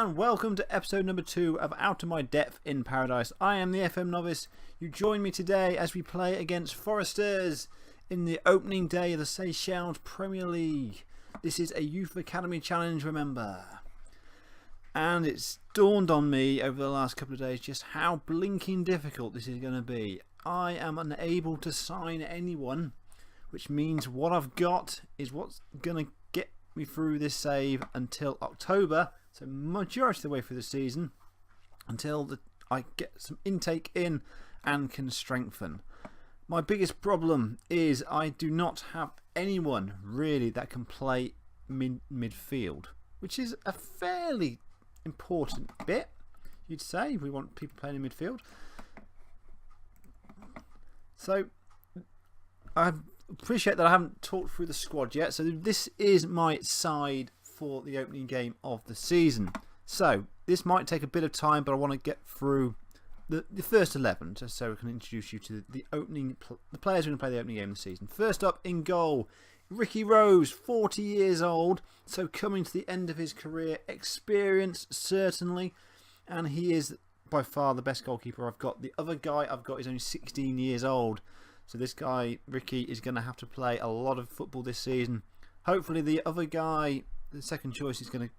and welcome to episode number 2 of Out of My Depth in Paradise. I am the FM Novice. You join me today as we play against Forresters in the opening day of the Seychelles Premier League. This is a Youth Academy Challenge, remember. And it's dawned on me over the last couple of days just how blinking difficult this is going to be. I am unable to sign anyone, which means what I've got is what's going to get me through this save until October, so majority of the way through the season, until I get some intake in and can strengthen. My biggest problem is I do not have anyone really that can play midfield, which is a fairly important bit, you'd say. We want people playing in midfield. So I appreciate that I haven't talked through the squad yet. So this is my side for the opening game of the season. So this might take a bit of time, but I want to get through the first 11 just so I can introduce you to the players who are going to play the opening game of the season. First up in goal, Ricky Rose, 40 years old, so coming to the end of his career. Experience, certainly, and he is by far the best goalkeeper I've got. The other guy I've got is only 16 years old, so this guy, Ricky, is going to have to play a lot of football this season. Hopefully the other guy, the second choice, is going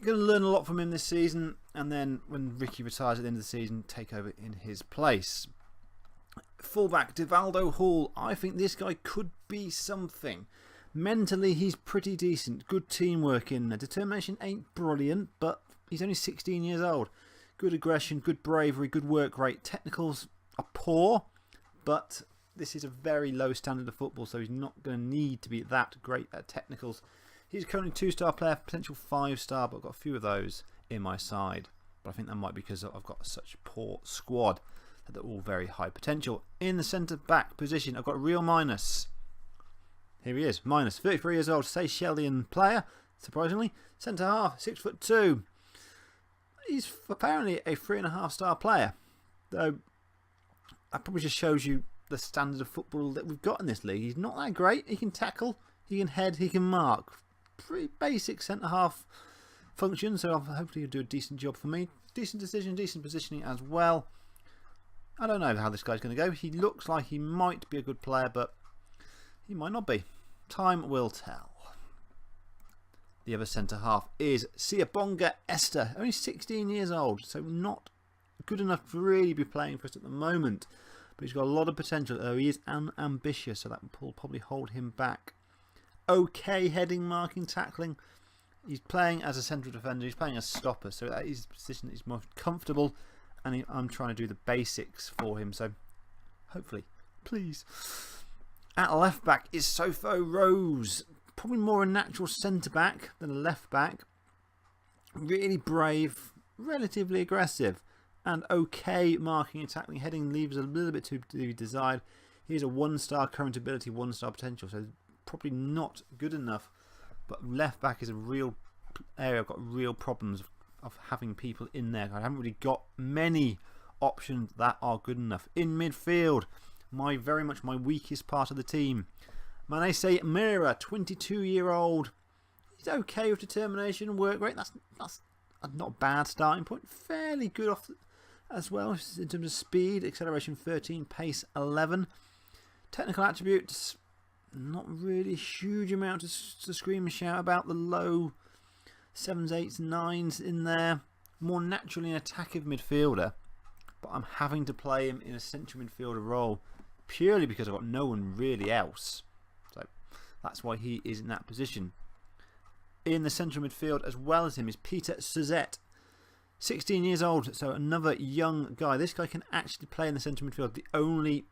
to learn a lot from him this season, and then when Ricky retires at the end of the season, take over in his place. Fullback, Divaldo Hall. I think this guy could be something. Mentally, he's pretty decent. Good teamwork in there. Determination ain't brilliant, but he's only 16 years old. Good aggression, good bravery, good work rate. Technicals are poor, but this is a very low standard of football, so he's not going to need to be that great at technicals. He's currently a 2-star player, potential 5-star, but I've got a few of those in my side. But I think that might be because I've got such a poor squad that they're all very high potential. In the centre-back position, I've got Real Minus. Here he is, Minus, 33 years old, Seychelles player, surprisingly. Centre-half, 6'2". He's apparently a 3.5-star player. Though, that probably just shows you the standard of football that we've got in this league. He's not that great. He can tackle, he can head, he can mark. Pretty basic centre-half function, so hopefully he'll do a decent job for me. Decent decision, decent positioning as well. I don't know how this guy's going to go. He looks like he might be a good player, but he might not be. Time will tell. The other centre-half is Siabonga Esther, only 16 years old, so not good enough to really be playing for us at the moment. But he's got a lot of potential, though he is unambitious, so that will probably hold him back. Okay heading, marking, tackling. He's playing as a central defender, he's playing as stopper, so that is the position that he's most comfortable. And I'm trying to do the basics for him, so hopefully, please. At left back is Sofo Rose. Probably more a natural centre back than a left back. Really brave, relatively aggressive, and okay marking and tackling. Heading leaves a little bit to be desired. He's a 1-star current ability, 1-star potential, so probably not good enough. But left back is a real area I've got real problems of having people in there. I haven't really got many options that are good enough. In midfield, very much my weakest part of the team. Anse Reunion, 22-year-old. He's okay with determination and work rate. That's not a bad starting point. Fairly good off as well in terms of speed. Acceleration 13, pace 11. Technical attributes, not really a huge amount to scream and shout about. The low 7s, 8s, 9s in there. More naturally an attacking midfielder, but I'm having to play him in a central midfielder role purely because I've got no one really else. So that's why he is in that position. In the central midfield as well as him is Peter Suzette, 16 years old, so another young guy. This guy can actually play in the central midfield, the only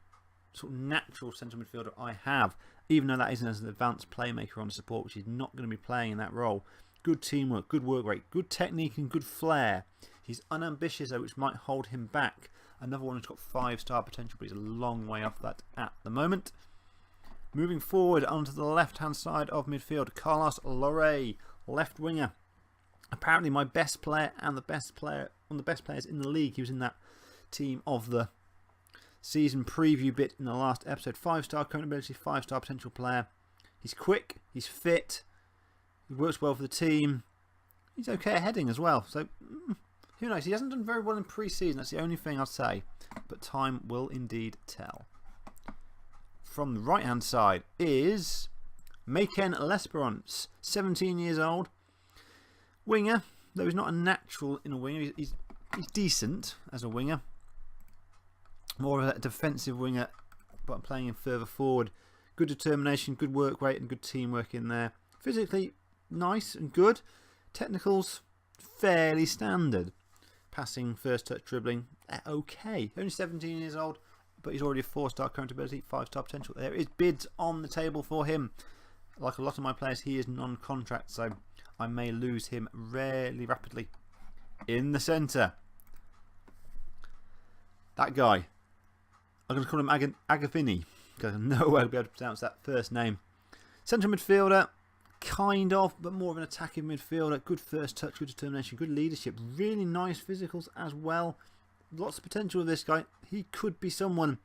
sort of natural central midfielder I have, even though that isn't as an advanced playmaker on the support, which is not going to be playing in that role. Good teamwork, good work rate, good technique and good flair. He's unambitious though, which might hold him back. Another one who's got 5-star potential, but he's a long way off that at the moment. Moving forward onto the left-hand side of midfield, Carlos Lorey, left winger. Apparently my best player and the best player, one of the best players in the league. He was in that team of the season preview bit in the last episode. 5-star current ability, 5-star potential player. He's quick, he's fit, he works well for the team. He's okay at heading as well. So, who knows? He hasn't done very well in pre-season. That's the only thing I'd say. But time will indeed tell. From the right-hand side is Maken Lesperance, 17 years old. Winger, though he's not a natural in a winger. He's decent as a winger. More of a defensive winger, but playing him further forward. Good determination, good work rate, and good teamwork in there. Physically, nice and good. Technicals, fairly standard. Passing, first touch, dribbling, okay. Only 17 years old, but he's already a 4-star current ability, 5-star potential. There is bids on the table for him. Like a lot of my players, he is non-contract, so I may lose him really rapidly. In the centre, that guy. I'm going to call him Agavini, because I know I'll be able to pronounce that first name. Central midfielder, kind of, but more of an attacking midfielder. Good first touch, good determination, good leadership. Really nice physicals as well. Lots of potential with this guy. He could be someone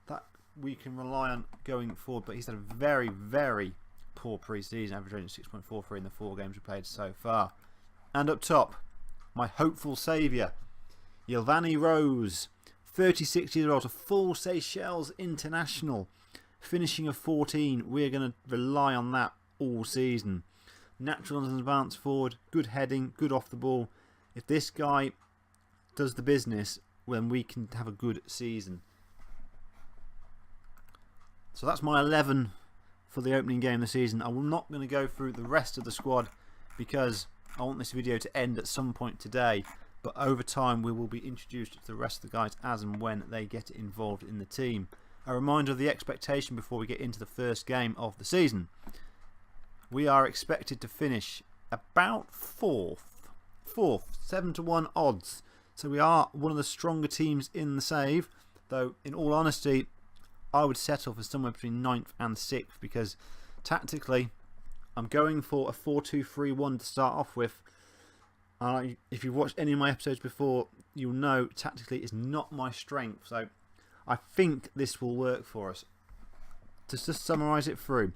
that we can rely on going forward, but he's had a very, very poor pre-season, average rating 6.43 in the 4 games we played so far. And up top, my hopeful saviour, Ylvani Rose, 36 years old, a full Seychelles international, finishing a 14. We're going to rely on that all season. Natural as an advanced forward, good heading, good off the ball. If this guy does the business, then we can have a good season. So that's my 11 for the opening game of the season. I'm not going to go through the rest of the squad because I want this video to end at some point today. But over time, we will be introduced to the rest of the guys as and when they get involved in the team. A reminder of the expectation before we get into the first game of the season. We are expected to finish about 4th, 7-1 odds. So we are one of the stronger teams in the save. Though, in all honesty, I would settle for somewhere between 9th and 6th because tactically, I'm going for a 4-2-3-1 to start off with. If you've watched any of my episodes before, you'll know tactically is not my strength. So I think this will work for us. Just to summarise it through.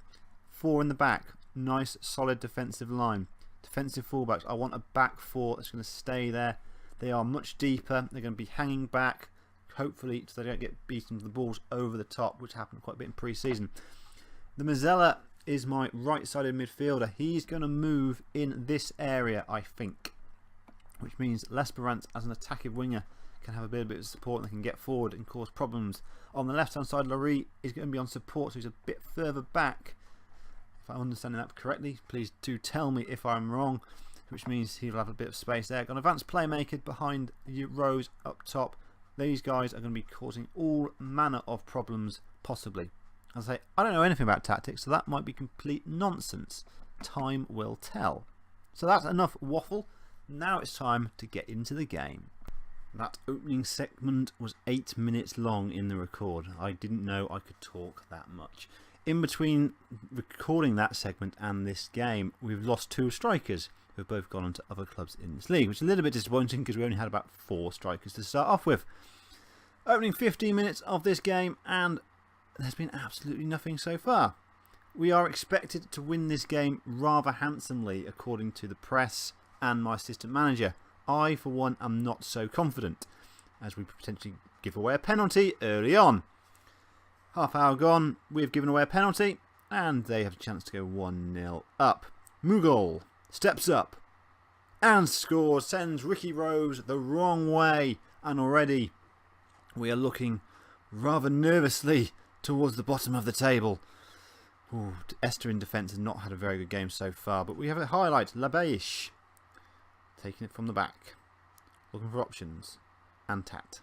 4 in the back. Nice, solid defensive line. Defensive fullbacks. I want a back 4 that's going to stay there. They are much deeper. They're going to be hanging back. Hopefully, so they don't get beaten with the balls over the top, which happened quite a bit in pre-season. The Mazzella is my right-sided midfielder. He's going to move in this area, I think. Which means Lesperance as an attacking winger can have a bit of support and they can get forward and cause problems. On the left hand side, Laurie is going to be on support, so he's a bit further back. If I'm understanding that correctly, please do tell me if I'm wrong, which means he'll have a bit of space there. Got an advanced playmaker behind Rose up top. These guys are going to be causing all manner of problems, possibly. As I say, I don't know anything about tactics, so that might be complete nonsense. Time will tell. So that's enough waffle. Now it's time to get into the game. That opening segment was 8 minutes long in the record. I didn't know I could talk that much. In between recording that segment and this game, we've lost 2 strikers who have both gone on to other clubs in this league, which is a little bit disappointing because we only had about 4 strikers to start off with. Opening 15 minutes of this game, and there's been absolutely nothing so far. We are expected to win this game rather handsomely, according to the press and my assistant manager. I, for one, am not so confident, as we potentially give away a penalty early on. Half hour gone, we've given away a penalty, and they have a chance to go 1-0 up. Mughal steps up and scores, sends Ricky Rose the wrong way, and already we are looking rather nervously towards the bottom of the table. Ooh, Esther in defence has not had a very good game so far, but we have a highlight, Labeish. Taking it from the back. Looking for options. Antat.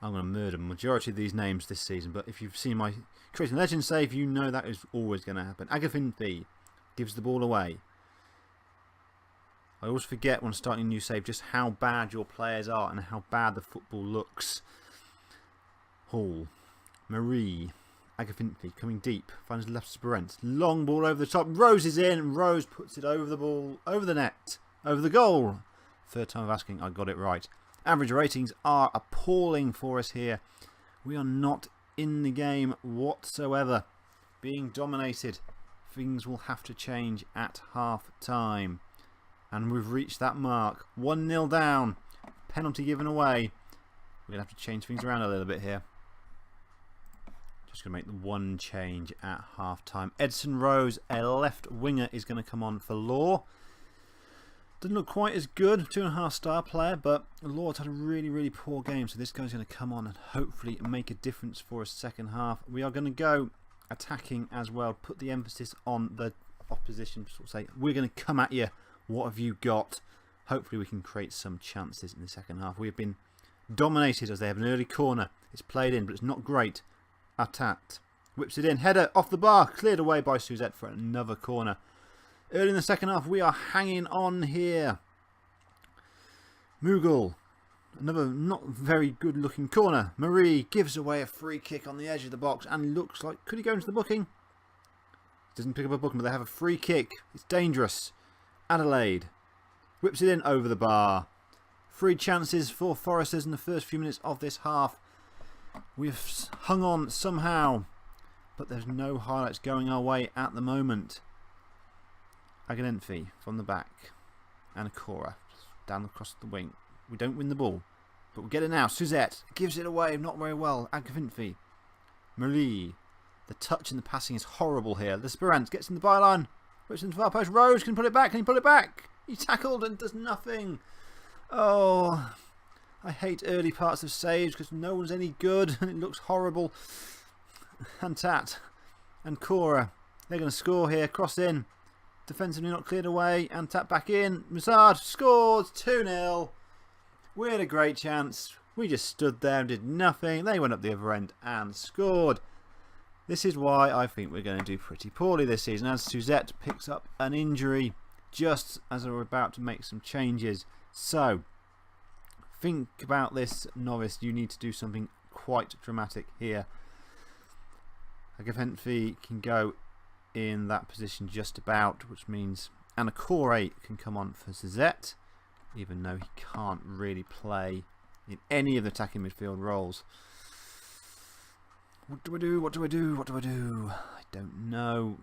I'm going to murder the majority of these names this season, but if you've seen my Creating Legend save, you know that is always going to happen. Agafinthi gives the ball away. I always forget when starting a new save just how bad your players are and how bad the football looks. Hall. Marie. Agafinthi coming deep. Finds left Sprent. Long ball over the top. Rose is in. Rose puts it over the ball. Over the net. Over the goal. Third time of asking, I got it right. Average ratings are appalling for us here. We are not in the game whatsoever. Being dominated. Things will have to change at half time. And we've reached that mark. 1-0 down. Penalty given away. We're going to have to change things around a little bit here. Just going to make the one change at half time. Edson Rose, a left winger, is going to come on for Law. Doesn't look quite as good, 2.5-star player, but Law's had a really poor game, so this guy's going to come on and hopefully make a difference for us second half. We are going to go attacking as well, put the emphasis on the opposition, sort of say, we're going to come at you, what have you got? Hopefully we can create some chances in the second half. We have been dominated as they have an early corner. It's played in, but it's not great. Attacked. Whips it in, header off the bar, cleared away by Suzette for another corner. Early in the second half, we are hanging on here. Mughal, another not very good looking corner. Marie gives away a free kick on the edge of the box and looks like, could he go into the booking? Doesn't pick up a booking, but they have a free kick. It's dangerous. Adelaide whips it in over the bar. 3 chances for Forresters in the first few minutes of this half. We've hung on somehow, but there's no highlights going our way at the moment. Agenenfi from the back. Anacora down across the wing. We don't win the ball, but we get it now. Suzette gives it away, not very well. Agenenfi. Marie. The touch and the passing is horrible here. L'Esperance gets in the byline. Whips into the far post. Rose can pull it back. Can he pull it back? He tackled and does nothing. Oh, I hate early parts of saves because no one's any good and it looks horrible. Antat and Cora. They're going to score here. Cross in. Defensively not cleared away. Antat back in. Massard scores 2-0. We had a great chance. We just stood there and did nothing. They went up the other end and scored. This is why I think we're going to do pretty poorly this season, as Suzette picks up an injury just as we're about to make some changes. So, think about this, novice. You need to do something quite dramatic here. Agenenfi can go in that position just about, which means Anacora can come on for Suzette, even though he can't really play in any of the attacking midfield roles. What do I do? What do I do? What do I do? I don't know.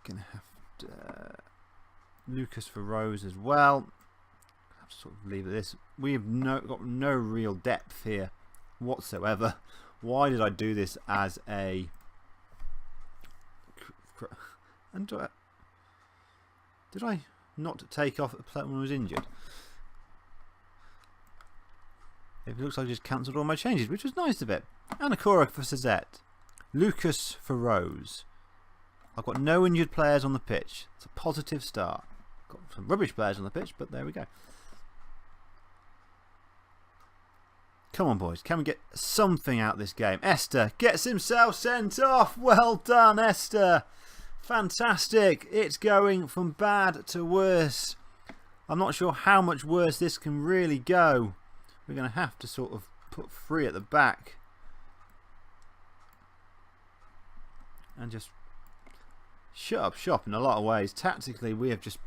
Gonna have to, Lucas for Rose as well. I have to sort of leave it this. We have got no real depth here whatsoever. Why did I do this as a? And did I not take off a player when I was injured? It looks like I just cancelled all my changes, which was nice of it. Anacora for Suzette. Lucas for Rose. I've got no injured players on the pitch. It's a positive start. Got some rubbish players on the pitch, but there we go. Come on, boys. Can we get something out of this game? Esther gets himself sent off. Well done, Esther. Fantastic. It's going from bad to worse. I'm not sure how much worse this can really go. We're going to have to sort of put 3 at the back. And just shut up shop in a lot of ways. Tactically, we have just...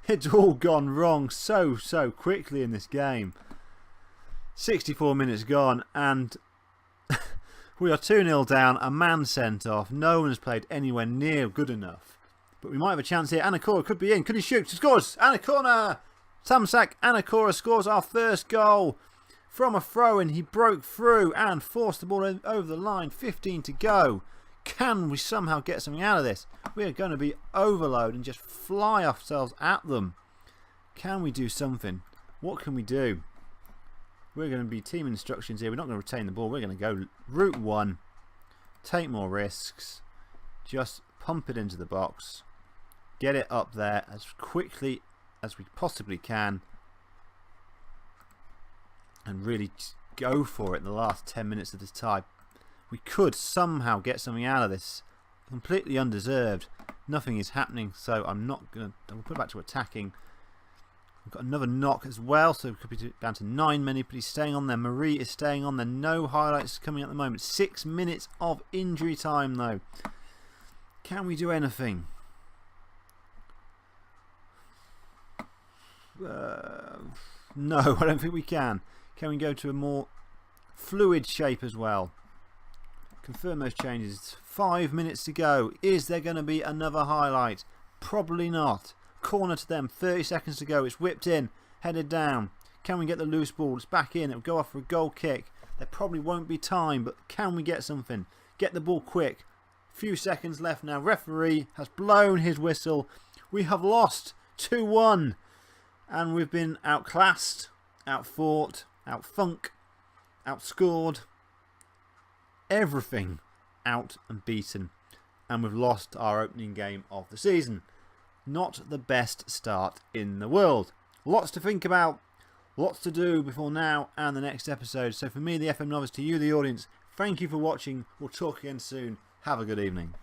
it's all gone wrong so quickly in this game. 64 minutes gone and we are 2-0 down. A man sent off. No one has played anywhere near good enough. But we might have a chance here. Anacora could be in. Could he shoot? He scores! Anacora! Samsak Anacora scores our first goal from a throw-in. He broke through and forced the ball over the line. 15 to go. Can we somehow get something out of this? We are going to be overload and just fly ourselves at them. Can we do something? What can we do? We're going to be team instructions here. We're not going to retain the ball. We're going to go route 1. Take more risks. Just pump it into the box. Get it up there as quickly as we possibly can. And really go for it in the last 10 minutes of this tie. We could somehow get something out of this. Completely undeserved. Nothing is happening, so I'm not going to... I'll put it back to attacking. We've got another knock as well, so it could be down to 9 men, but he's staying on there. Marie is staying on there. No highlights coming at the moment. 6 minutes of injury time, though. Can we do anything? No, I don't think we can. Can we go to a more fluid shape as well? Confirm those changes. 5 minutes to go. Is there going to be another highlight? Probably not. Corner to them, 30 seconds to go. It's whipped in, headed down. Can we get the loose ball? It's back in. It'll go off for a goal kick. There probably won't be time, but can we get something? Get the ball quick. Few seconds left now. Referee has blown his whistle. We have lost 2-1. And we've been outclassed, outfought, outfunk, outscored. Everything out and beaten. And we've lost our opening game of the season. Not the best start in the world. Lots to think about. Lots to do before now and the next episode. So for me, the FM Novice, to you, the audience, thank you for watching. We'll talk again soon. Have a good evening.